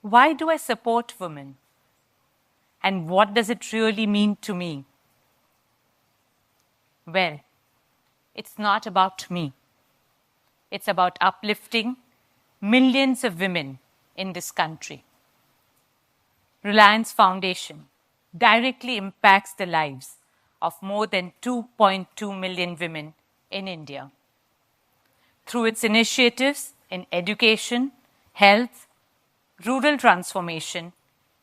Why do I support women? And what does it really mean to me? Well, it's not about me. It's about uplifting millions of women in this country. Reliance Foundation directly impacts the lives of more than 2.2 million women in India. Through its initiatives in education, health, rural transformation,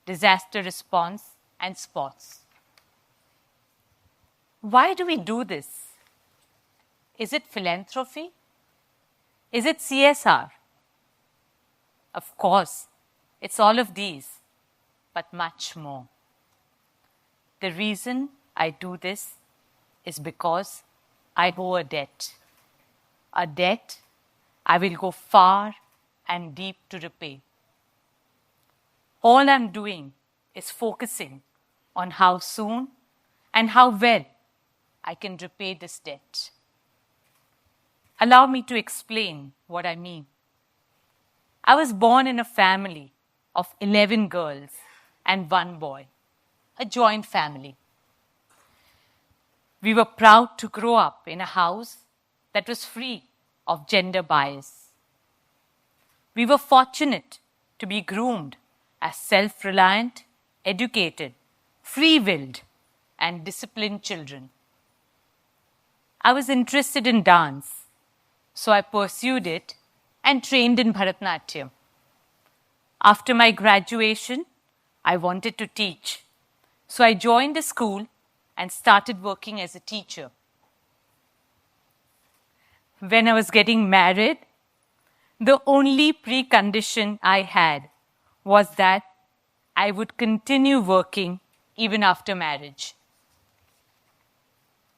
disaster response, and sports. Why do we do this? Is it philanthropy? Is it CSR? Of course, it's all of these, but much more. The reason I do this is because I owe a debt I will go far and deep to repay. All I'm doing is focusing on how soon and how well I can repay this debt. Allow me to explain what I mean. I was born in a family of 11 girls and 1 boy, a joint family. We were proud to grow up in a house that was free of gender bias. We were fortunate to be groomed as self-reliant, educated, free-willed, and disciplined children. I was interested in dance, so I pursued it and trained in Bharatanatyam. After my graduation, I wanted to teach, so I joined a school and started working as a teacher. When I was getting married, the only precondition I had was that I would continue working even after marriage.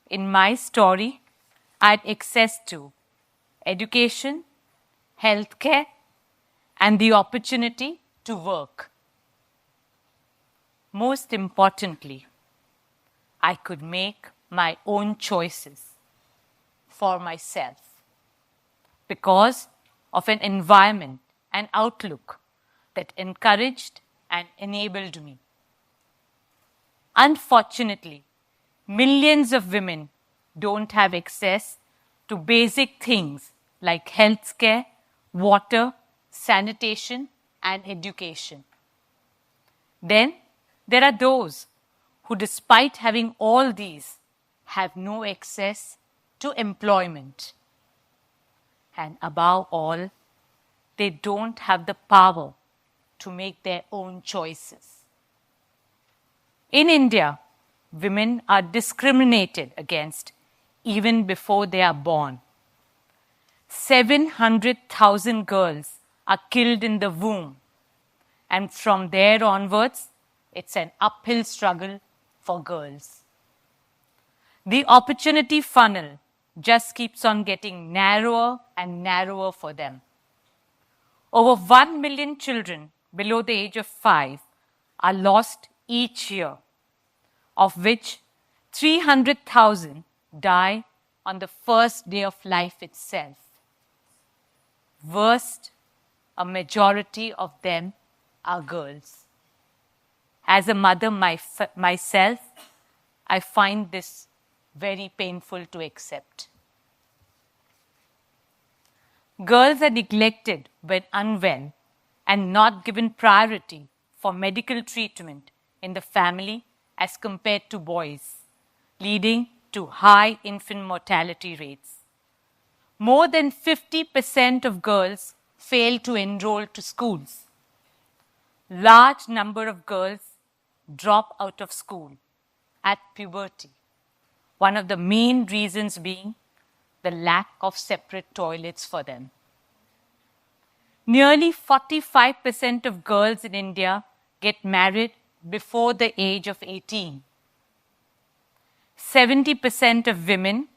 In my story, I had access to education, healthcare, and the opportunity to work. Most importantly, I could make my own choices for myself because of an environment and outlook that encouraged and enabled me. Unfortunately, millions of women don't have access to basic things like healthcare, water, sanitation, and education. Then there are those who, despite having all these, have no access to employment. And above all, they don't have the power to make their own choices. In India, women are discriminated against even before they are born. 700,000 girls are killed in the womb, and from there onwards, it's an uphill struggle for girls. The opportunity funnel just keeps on getting narrower and narrower for them. Over 1 million children below the age of 5 are lost each year, of which 300,000 die on the first day of life itself. Worst, a majority of them are girls. As a mother myself, I find this very painful to accept. Girls are neglected when unwell and not given priority for medical treatment in the family as compared to boys, leading to high infant mortality rates. More than 50% of girls fail to enroll to schools. Large number of girls drop out of school at puberty. One of the main reasons being the lack of separate toilets for them. Nearly 45% of girls in India get married before the age of 18. 70% of women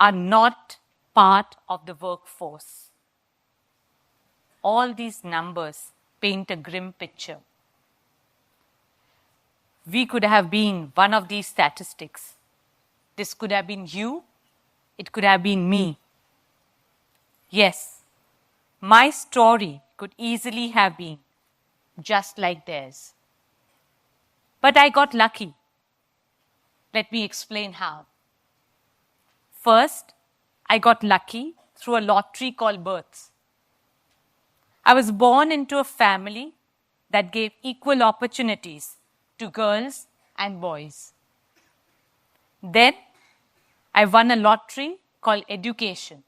are not part of the workforce. All these numbers paint a grim picture. We could have been one of these statistics. This could have been you, it could have been me. Yes, my story could easily have been just like theirs. But I got lucky. Let me explain how. First, I got lucky through a lottery called births. I was born into a family that gave equal opportunities to girls and boys. Then, I won a lottery called education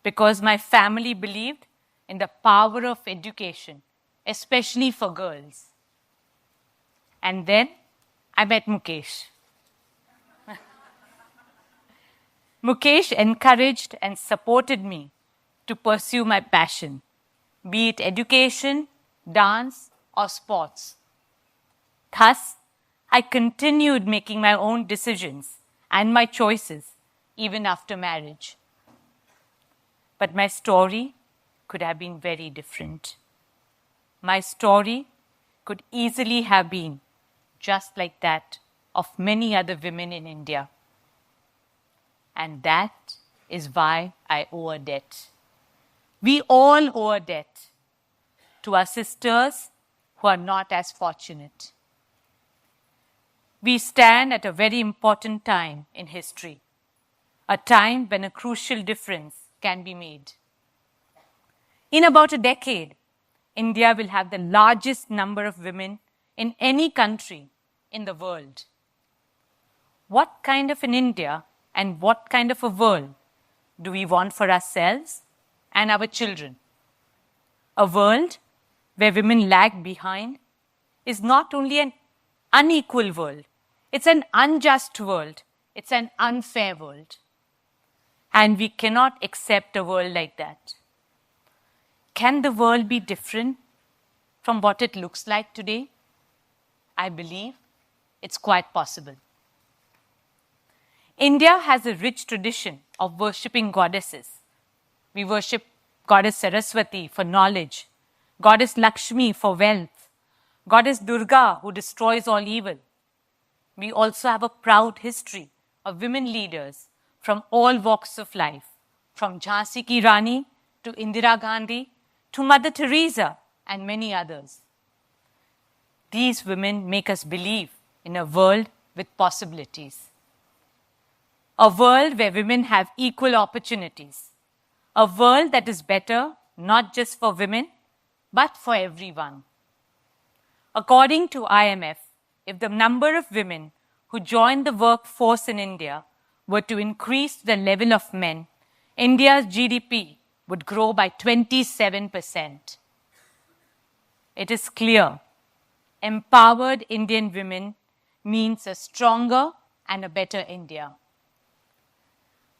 because my family believed in the power of education, especially for girls. And then, I met Mukesh. Mukesh encouraged and supported me to pursue my passion, be it education, dance, or sports. Thus, I continued making my own decisions and my choices even after marriage. But my story could have been very different. My story could easily have been just like that of many other women in India. And that is why I owe a debt. We all owe a debt to our sisters who are not as fortunate. We stand at a very important time in history, a time when a crucial difference can be made. In about a decade, India will have the largest number of women in any country in the world. What kind of an India and what kind of a world do we want for ourselves and our children? A world where women lag behind is not only an unequal world, it's an unjust world, it's an unfair world. And we cannot accept a world like that. Can the world be different from what it looks like today? I believe it's quite possible. India has a rich tradition of worshipping goddesses. We worship Goddess Saraswati for knowledge, Goddess Lakshmi for wealth, Goddess Durga who destroys all evil. We also have a proud history of women leaders from all walks of life, from Jhansi Ki Rani to Indira Gandhi to Mother Teresa and many others. These women make us believe in a world with possibilities. A world where women have equal opportunities. A world that is better not just for women, but for everyone. According to IMF, if the number of women who join the workforce in India were to increase the level of men, India's GDP would grow by 27%. It is clear, empowered Indian women means a stronger and a better India.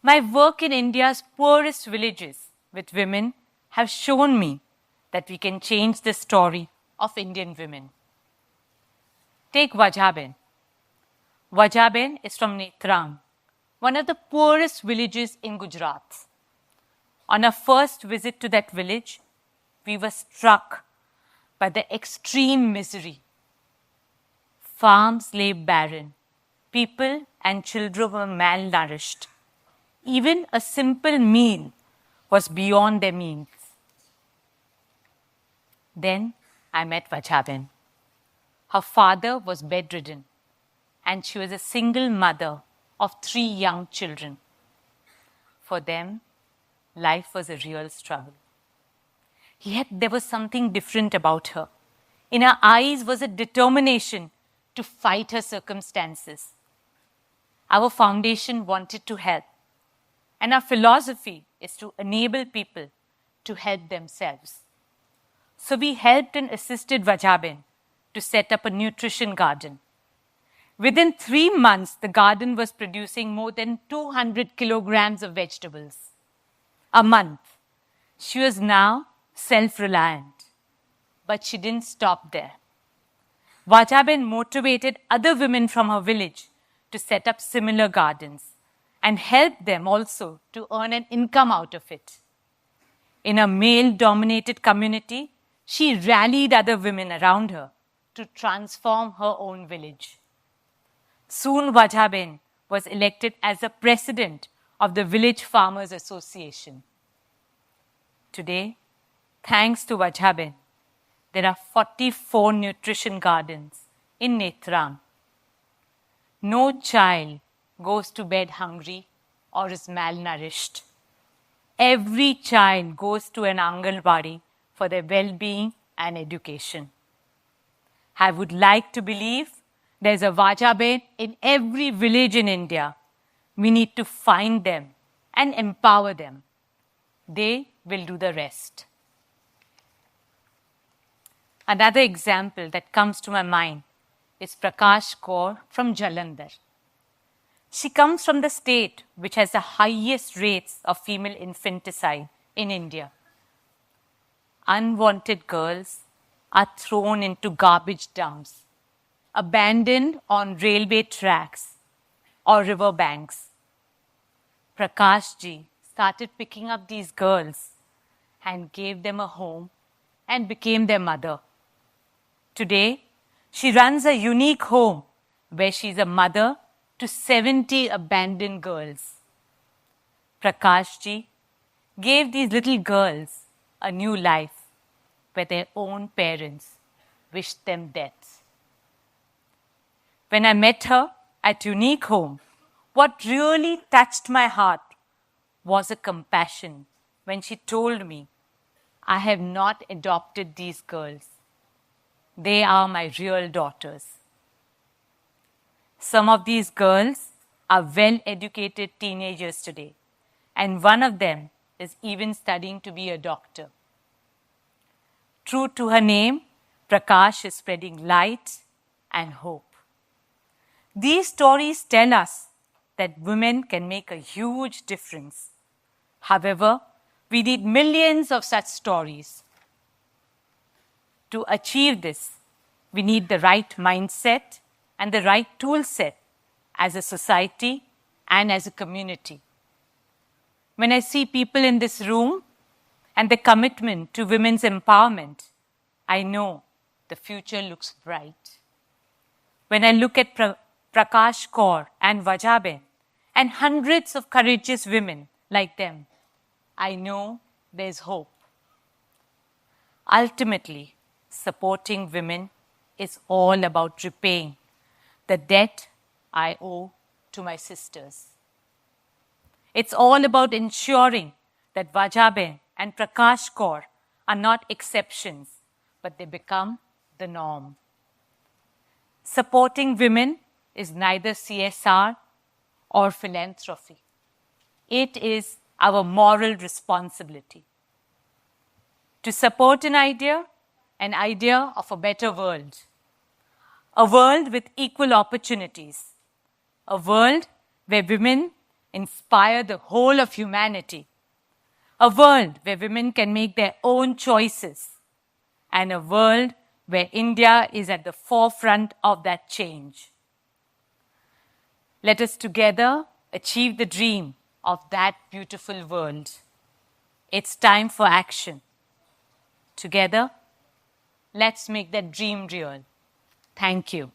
My work in India's poorest villages with women have shown me that we can change the story of Indian women. Take Vajaben. Vajaben is from Netrang, one of the poorest villages in Gujarat. On our first visit to that village, we were struck by the extreme misery. Farms lay barren. People and children were malnourished. Even a simple meal was beyond their means. Then I met Vajaben. Her father was bedridden, and she was a single mother of 3 young children. For them, life was a real struggle. Yet there was something different about her. In her eyes was a determination to fight her circumstances. Our foundation wanted to help, and our philosophy is to enable people to help themselves. So we helped and assisted Vajaben to set up a nutrition garden. Within 3 months, the garden was producing more than 200 kilograms of vegetables a month. She was now self-reliant, but she didn't stop there. Vajaben motivated other women from her village to set up similar gardens and helped them also to earn an income out of it. In a male-dominated community, she rallied other women around her to transform her own village. Soon Vajaben was elected as the president of the Village Farmers Association. Today, thanks to Vajaben, there are 44 nutrition gardens in Netrang. No child goes to bed hungry or is malnourished. Every child goes to an Anganwadi for their well-being and education. I would like to believe there's a Vajaben in every village in India. We need to find them and empower them. They will do the rest. Another example that comes to my mind is Prakash Kaur from Jalandhar. She comes from the state which has the highest rates of female infanticide in India. Unwanted girls are thrown into garbage dumps, abandoned on railway tracks or river banks. Prakash ji started picking up these girls and gave them a home and became their mother. Today, she runs a unique home where she's a mother to 70 abandoned girls. Prakash ji gave these little girls a new life where their own parents wished them death. When I met her at Unique Home, what really touched my heart was a compassion when she told me, I have not adopted these girls. They are my real daughters. Some of these girls are well-educated teenagers today, and one of them is even studying to be a doctor. True to her name, Prakash is spreading light and hope. These stories tell us that women can make a huge difference. However, we need millions of such stories. To achieve this, we need the right mindset and the right tool set as a society and as a community. When I see people in this room and the commitment to women's empowerment, I know the future looks bright. When I look at Prakash Kaur and Vajaben and hundreds of courageous women like them, I know there's hope. Ultimately, supporting women is all about repaying the debt I owe to my sisters. It's all about ensuring that Vajaben and Prakash Kaur are not exceptions, but they become the norm. Supporting women is neither CSR or philanthropy. It is our moral responsibility. To support an idea of a better world. A world with equal opportunities. A world where women inspire the whole of humanity. A world where women can make their own choices. And a world where India is at the forefront of that change. Let us together achieve the dream of that beautiful world. It's time for action. Together, let's make that dream real. Thank you.